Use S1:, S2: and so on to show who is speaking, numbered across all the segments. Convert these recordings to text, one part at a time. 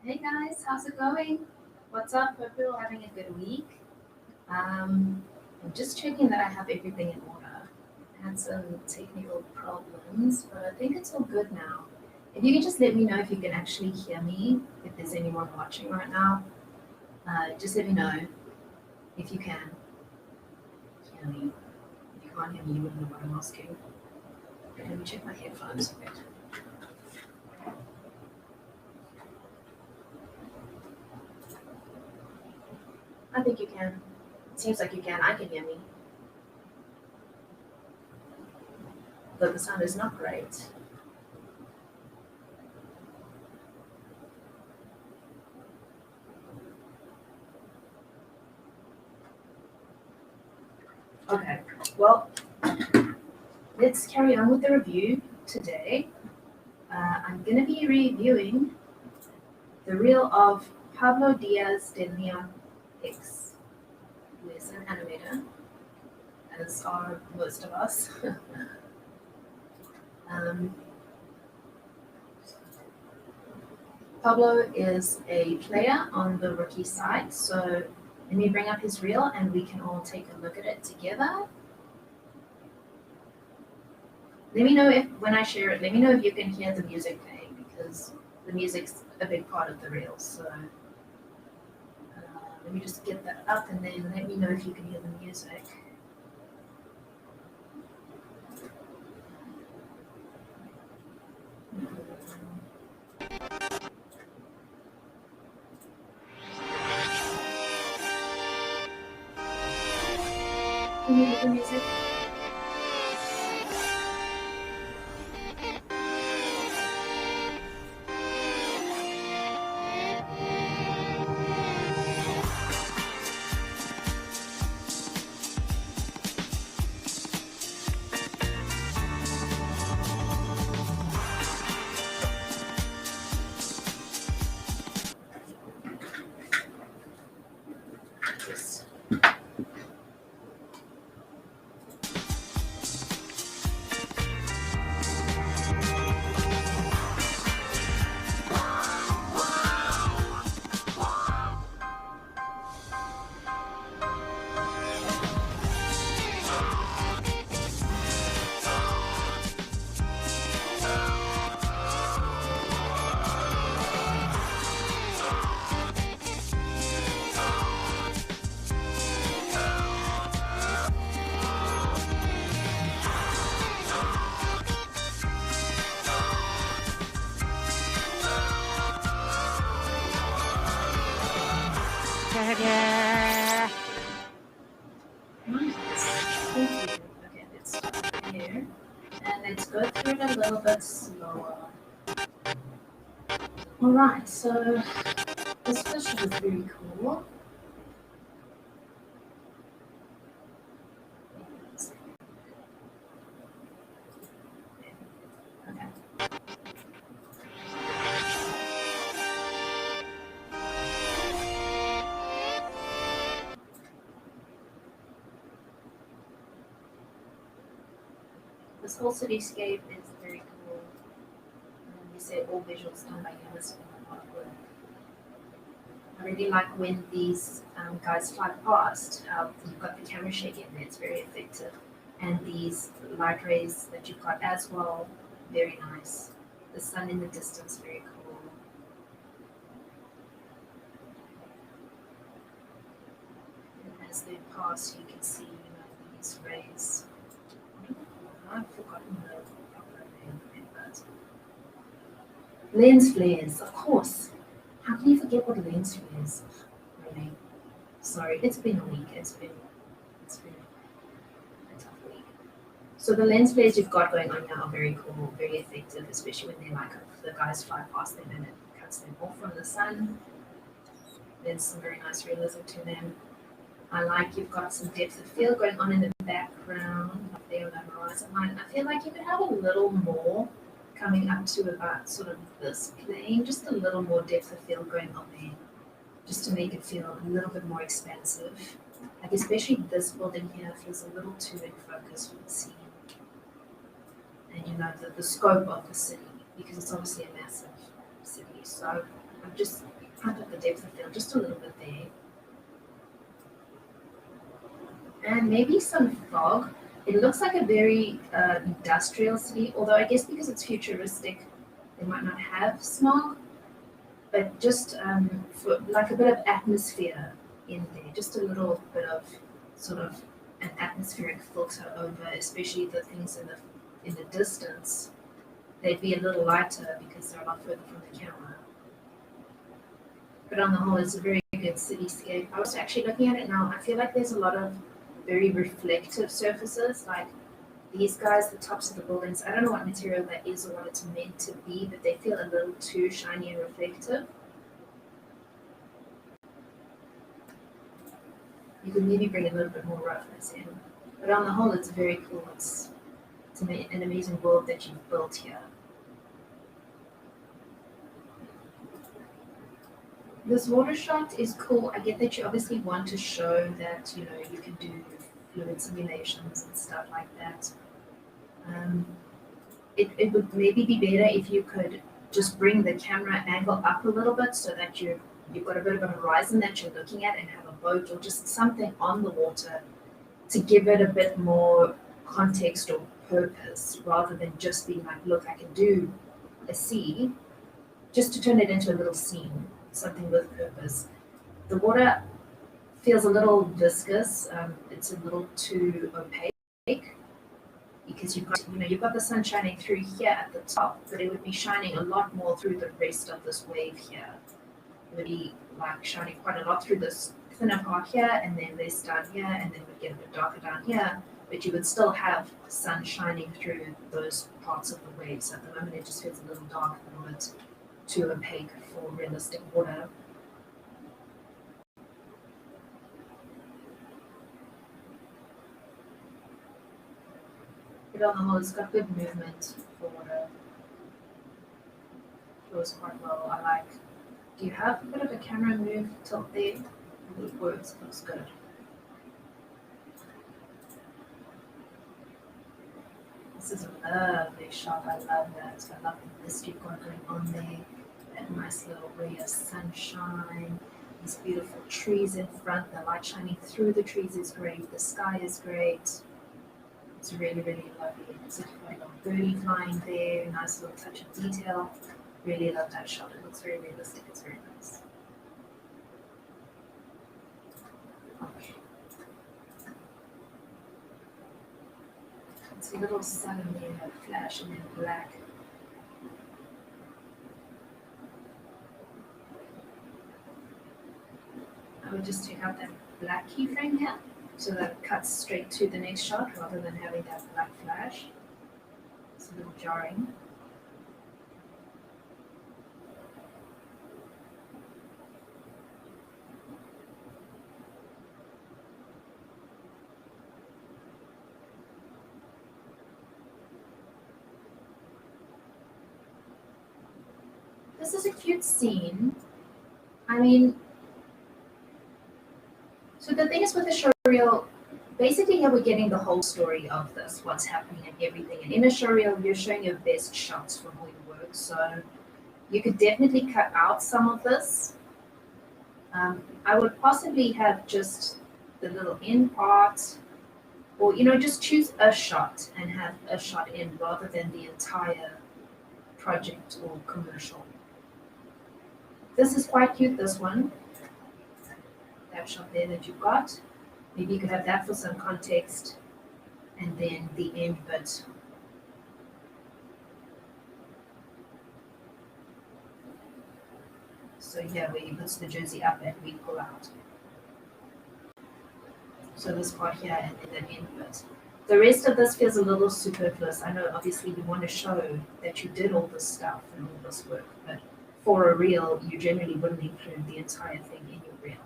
S1: Hey guys, how's it going? What's up? Hope you're all having a good week. Um, I'm just checking that I have everything in order. I had some technical problems, but I think it's all good now. If you can just let me know if you can actually hear me, if there's anyone watching right now, just let me know if you can hear me. If you can't hear me, you wouldn't know what I'm asking. Let me check my headphones a bit. I think you can. It seems like you can. I can hear me, but the sound is not great. Okay, well, let's carry on with the review today. I'm going to be reviewing the reel of Pablo Diaz de Leon X, who is an animator, as are most of us. um, Pablo is a player on the rookie side, so let me bring up his reel and we can all take a look at it together. Let me know if, when I share it, let me know if you can hear the music playing because the music's a big part of the reel. So let me just get that up and then let me know if you can hear the music. Can you hear the music? Yes. Nice. Thank you. Okay, let's start here. And let's go through it a little bit slower. Alright, so this fish is very cool. Okay. This whole cityscape is very cool. And you say all visuals done by humans in artwork. I really like when these guys fly past, how you've got the camera shake in there, it's very effective. And these light rays that you've got as well, very nice. The sun in the distance, very cool. And as they pass, you can see, these rays. I've forgotten the proper name, but lens flares, of course. How can you forget what lens flares? Really? Sorry, it's been a week. It's been a tough week. So the lens flares you've got going on now are very cool, very effective, especially when they like the guys fly past them and it cuts them off from the sun. There's some very nice realism to them. I like you've got some depth of field going on in the background up there on the horizon line. I feel like you could have a little more coming up to about sort of this plane, just a little more depth of field going on there, just to make it feel a little bit more expansive. Like especially this building here feels a little too in focus for the scene. And the scope of the city, because it's obviously a massive city. So I've just pumped up the depth of field just a little bit there. And maybe some fog. It looks like a very industrial city, although I guess because it's futuristic, they might not have smog, but just for like a bit of atmosphere in there, just a little bit of sort of an atmospheric filter over, especially the things in the distance. They'd be a little lighter because they're a lot further from the camera. But on the whole, it's a very good cityscape. I was actually looking at it now. I feel like there's a lot of very reflective surfaces, like these guys, the tops of the buildings. I don't know what material that is or what it's meant to be, but they feel a little too shiny and reflective. You could maybe bring a little bit more roughness in. But on the whole, it's very cool. It's an amazing world that you've built here. This water shot is cool. I get that you obviously want to show that, you know, you can do fluid simulations and stuff like that. It would maybe be better if you could just bring the camera angle up a little bit so that you've got a bit of a horizon that you're looking at and have a boat or just something on the water to give it a bit more context or purpose rather than just being like, look, I can do a sea, just to turn it into a little scene, something with purpose. The water feels a little viscous. It's a little too opaque because you've got the sun shining through here at the top, but it would be shining a lot more through the rest of this wave here. It would be like shining quite a lot through this thinner part here, and then less down here, and then it would get a bit darker down here. But you would still have sun shining through those parts of the wave. So at the moment, it just feels a little dark, a little bit too opaque for realistic water. But on the whole, it's got good movement for water. Flows quite well. I like. Do you have a bit of a camera move tilt there? It works. It looks good. This is a lovely shot. I love that. I love the mist you've got going on there. That nice little ray of sunshine. These beautiful trees in front. The light shining through the trees is great. The sky is great. It's really, really lovely. It's like a little birdie flying there. Nice little touch of detail. Really love that shot. It looks very realistic. It's very nice. Okay. It's a little sun there, flash and then black. I would just take out that black keyframe here so that it cuts straight to the next shot rather than having that black flash. It's a little jarring. This is a cute scene. I mean, so the thing is with the showreel, basically here we're getting the whole story of this, what's happening and everything. And in a showreel, you're showing your best shots from all your work. So you could definitely cut out some of this. I would possibly have just the little end part, or just choose a shot and have a shot in rather than the entire project or commercial. This is quite cute, this one. That shot there that you've got. Maybe you could have that for some context, and then the end bit. So here where he puts the jersey up and we pull out. So this part here and then the end bit. The rest of this feels a little superfluous. I know obviously you want to show that you did all this stuff and all this work, but for a reel, you generally wouldn't include the entire thing in your reel.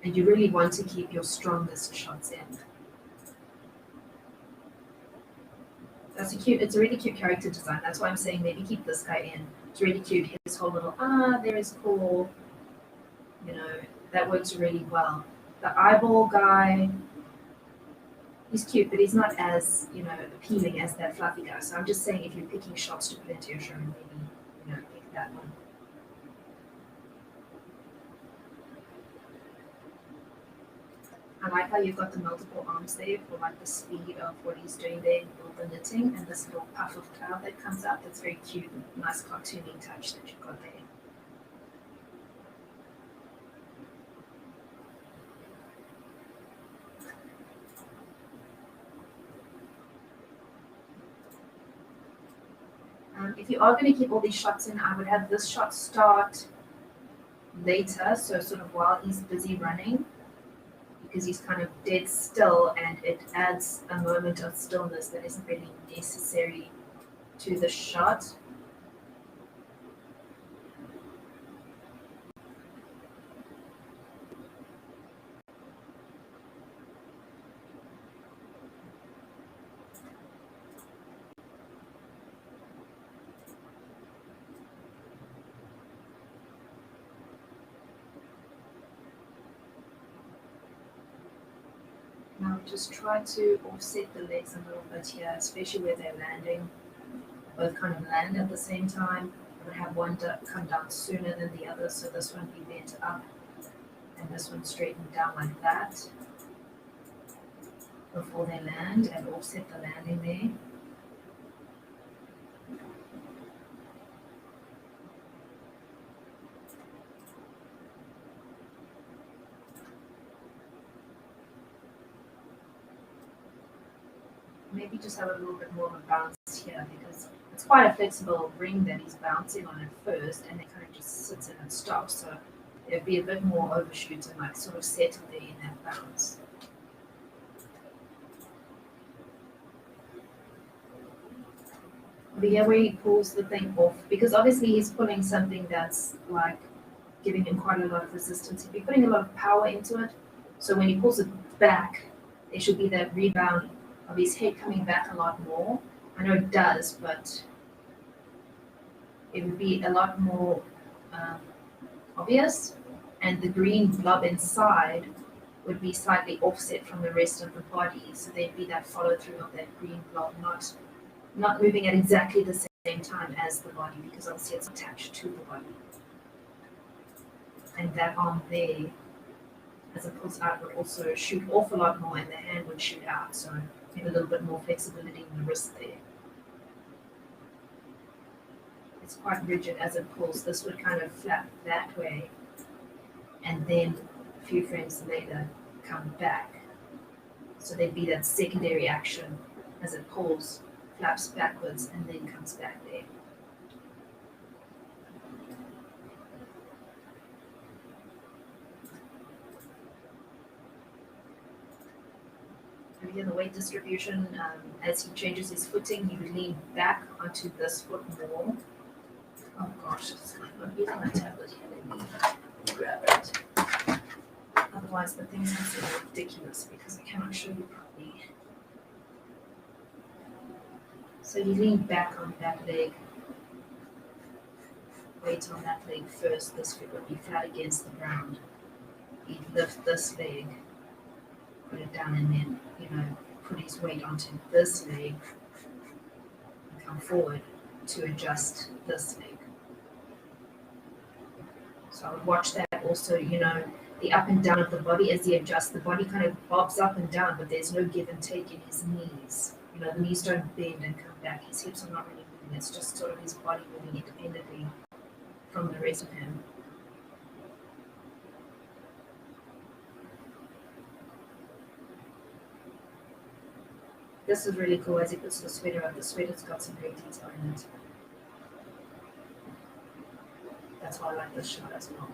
S1: And you really want to keep your strongest shots in. It's a really cute character design. That's why I'm saying maybe keep this guy in. It's really cute. His whole little, there is cool. That works really well. The eyeball guy, he's cute, but he's not as, appealing as that fluffy guy. So I'm just saying if you're picking shots to put into your show, maybe, pick that one. I like how you've got the multiple arms there for like the speed of what he's doing there with the knitting and this little puff of cloud that comes out. That's very cute, nice cartoony touch that you've got there. If you are going to keep all these shots in, I would have this shot start later, so sort of while he's busy running, because he's kind of dead still and it adds a moment of stillness that isn't really necessary to the shot. Now just try to offset the legs a little bit here, especially where they're landing. Both kind of land at the same time. I would have one come down sooner than the other, so this one be bent up and this one straightened down like that before they land, and offset the landing there. Maybe just have a little bit more of a bounce here, because it's quite a flexible ring that he's bouncing on at first, and it kind of just sits in and stops. So there'd be a bit more overshoot and like sort of settle there in that bounce. But yeah, where he pulls the thing off, because obviously he's pulling something that's like giving him quite a lot of resistance. He'd be putting a lot of power into it. So when he pulls it back, there should be that rebound of his head coming back a lot more. I know it does, but it would be a lot more obvious. And the green blob inside would be slightly offset from the rest of the body. So there'd be that follow through of that green blob, not moving at exactly the same time as the body, because obviously it's attached to the body. And that arm there, as it pulls out, would also shoot off a lot more, and the hand would shoot out. So you have a little bit more flexibility in the wrist there. It's quite rigid as it pulls. This would kind of flap that way, and then a few frames later come back. So there'd be that secondary action as it pulls, flaps backwards, and then comes back there. And again, the weight distribution, as he changes his footing, he would lean back onto this foot more. Oh gosh, it's like I'm using my tablet here. Let me grab it. Otherwise, the thing's going to be ridiculous because I cannot show you properly. So you lean back on that leg. Weight on that leg first. This foot would be flat against the ground. He'd lift this leg, put it down, and then, put his weight onto this leg and come forward to adjust this leg. So I would watch that also, the up and down of the body as he adjusts. The body kind of bobs up and down, but there's no give and take in his knees. The knees don't bend and come back. His hips are not really moving. It's just sort of his body moving independently from the rest of him. This is really cool as he puts the sweater on. The sweater's got some great detail in it. That's why I like this shot as well.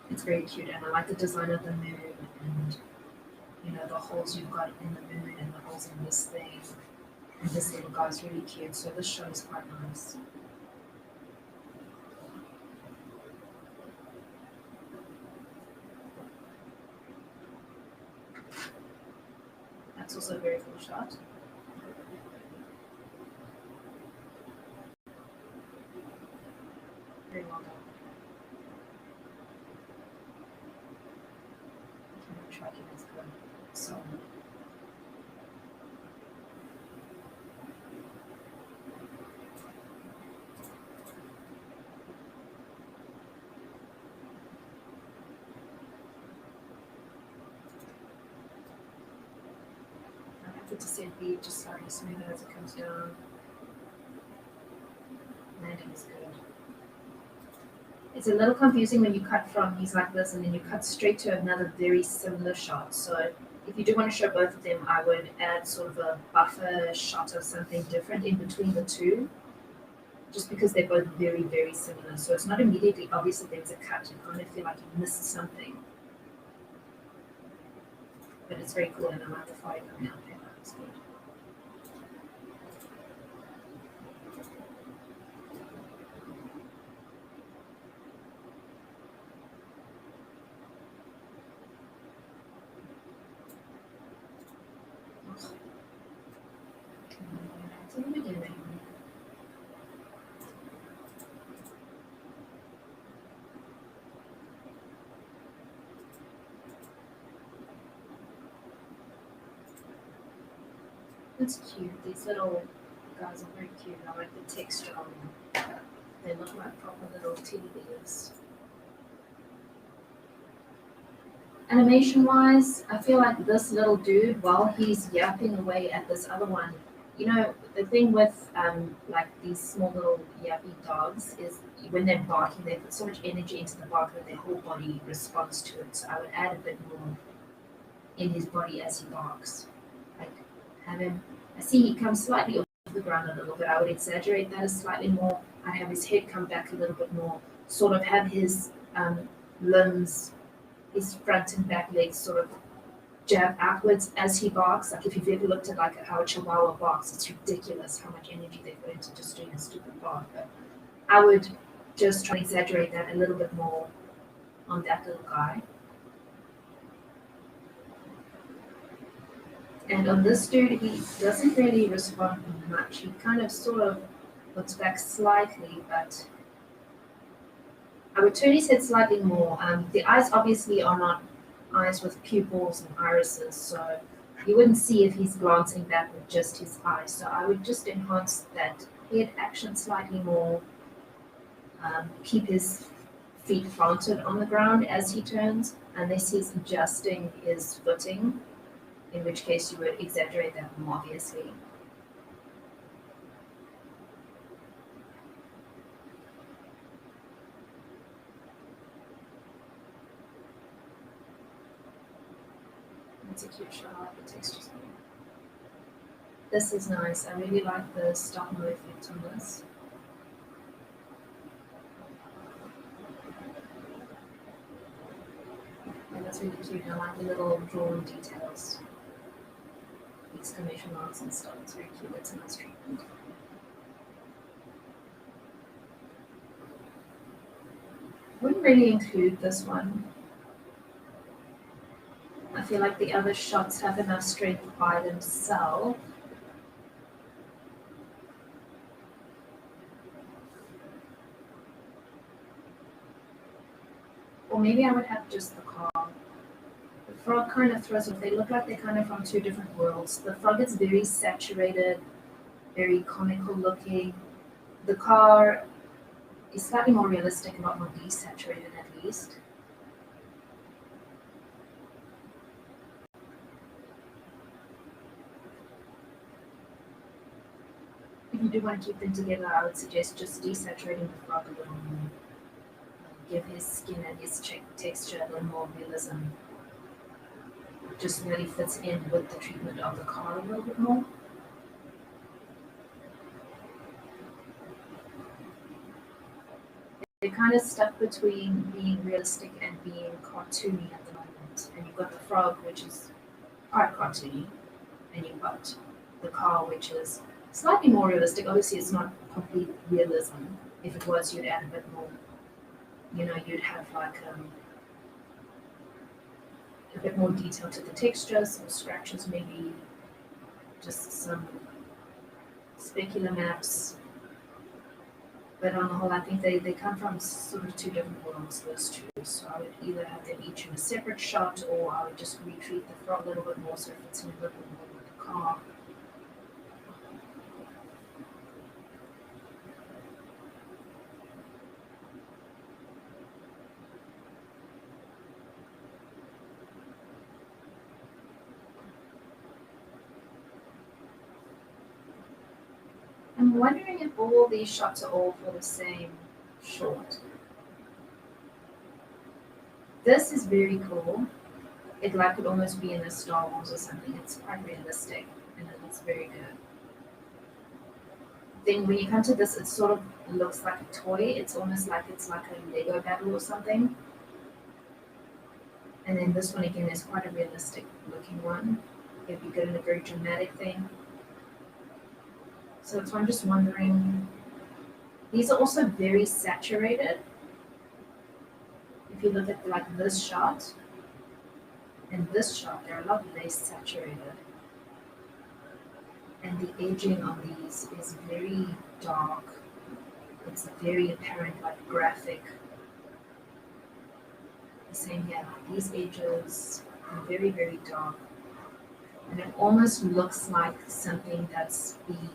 S1: It's very cute, and I like the design of the moon and the holes you've got in the moon and the holes in this thing. And this little guy's really cute, so this shot is quite nice. That's also a very cool shot. Very well done. Tracking is good. So the descent be just slightly smoother as it comes down. Landing is good. It's a little confusing when you cut from he's like this and then you cut straight to another very similar shot. So if you do want to show both of them, I would add sort of a buffer shot of something different in between the two, just because they're both very, very similar. So it's not immediately obvious that there's a cut. You kind of feel like you missed something. But it's very cool, and I like the fire coming out there. It's good. It's cute. These little guys are very cute. I like the texture on them. They look like proper little teddy bears. Animation wise, I feel like this little dude, while he's yapping away at this other one, you know, the thing with like these small little yappy dogs is when they're barking, they put so much energy into the bark that their whole body responds to it. So I would add a bit more in his body as he barks. Like have him, I see he comes slightly off the ground a little bit. I would exaggerate that slightly more. I'd have his head come back a little bit more, sort of have his limbs, his front and back legs sort of jab outwards as he barks. Like if you've ever looked at like how a chihuahua barks, it's ridiculous how much energy they put into just doing a stupid bark. But I would just try and exaggerate that a little bit more on that little guy. And on this dude, he doesn't really respond much. He kind of sort of looks back slightly, but I would turn his head slightly more. The eyes obviously are not eyes with pupils and irises, so you wouldn't see if he's glancing back with just his eyes. So I would just enhance that head action slightly more, keep his feet planted on the ground as he turns, unless he's adjusting his footing, in which case you would exaggerate that more obviously. It's a cute shot. I like the textures on it. This is nice. I really like the stop mo effect on this. And that's really cute. I like the little drawn details, exclamation marks and stuff. It's very cute. It's a nice treatment. Wouldn't really include this one. I feel like the other shots have enough strength by themselves. Or maybe I would have just the car. The frog kind of throws off. They look like they're kind of from two different worlds. The frog is very saturated, very comical looking. The car is slightly more realistic, a lot more desaturated at least. If you do want to keep them together, I would suggest just desaturating the frog a little more. Give his skin and his texture a little more realism. Just really fits in with the treatment of the car a little bit more. They're kind of stuck between being realistic and being cartoony at the moment. And you've got the frog, which is quite cartoony, and you've got the car, which is slightly more realistic. Obviously, it's not complete realism. If it was, you'd add a bit more. You know, you'd have like a bit more detail to the texture, some scratches, maybe just some specular maps. But on the whole, I think they come from sort of two different worlds, those two. So I would either have them each in a separate shot, or I would just retreat the frog a little bit more so it fits in a little bit more with the car. I'm wondering if all these shots are all for the same short. This is very cool. It like could almost be in a Star Wars or something. It's quite realistic and it looks very good. Then when you come to this, it sort of looks like a toy. It's almost like it's like a Lego battle or something. And then this one again is quite a realistic looking one. It'd be good in a very dramatic thing. So I'm just wondering, these are also very saturated. If you look at like this shot and this shot, they're a lot less saturated. And the edging on these is very dark. It's very apparent, like graphic. The same here, like these edges are very, very dark. And it almost looks like something that's being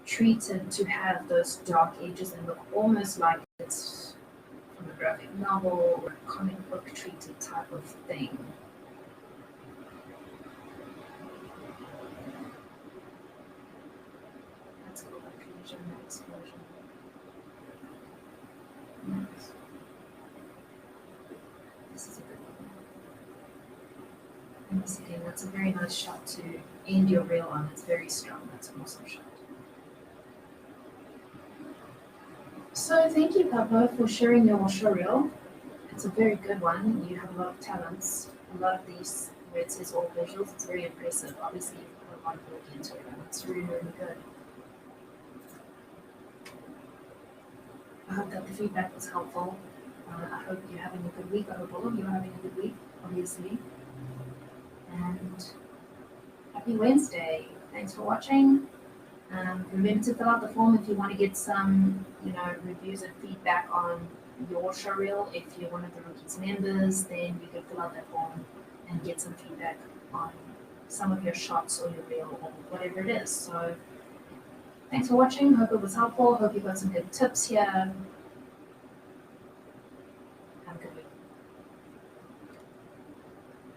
S1: treated to have those dark edges and look almost like it's from a graphic novel or a comic book treated type of thing. That's cool, that collision, that explosion. Nice. This is a good one. And this again, that's a very nice shot to end your reel on. It's very strong. That's an awesome shot. So thank you, Pablo, for sharing your show reel. It's a very good one. You have a lot of talents. A lot of these where it says all visuals, it's very impressive. Obviously, you've put a lot of work into it, and it's really, really good. I hope that the feedback was helpful. I hope you're having a good week. I hope all of you are having a good week, obviously. And happy Wednesday. Thanks for watching. Remember to fill out the form if you want to get some, reviews and feedback on your showreel. If you're one of the Rookies members, then you can fill out that form and get some feedback on some of your shots or your reel or whatever it is. So thanks for watching. Hope it was helpful. Hope you got some good tips here.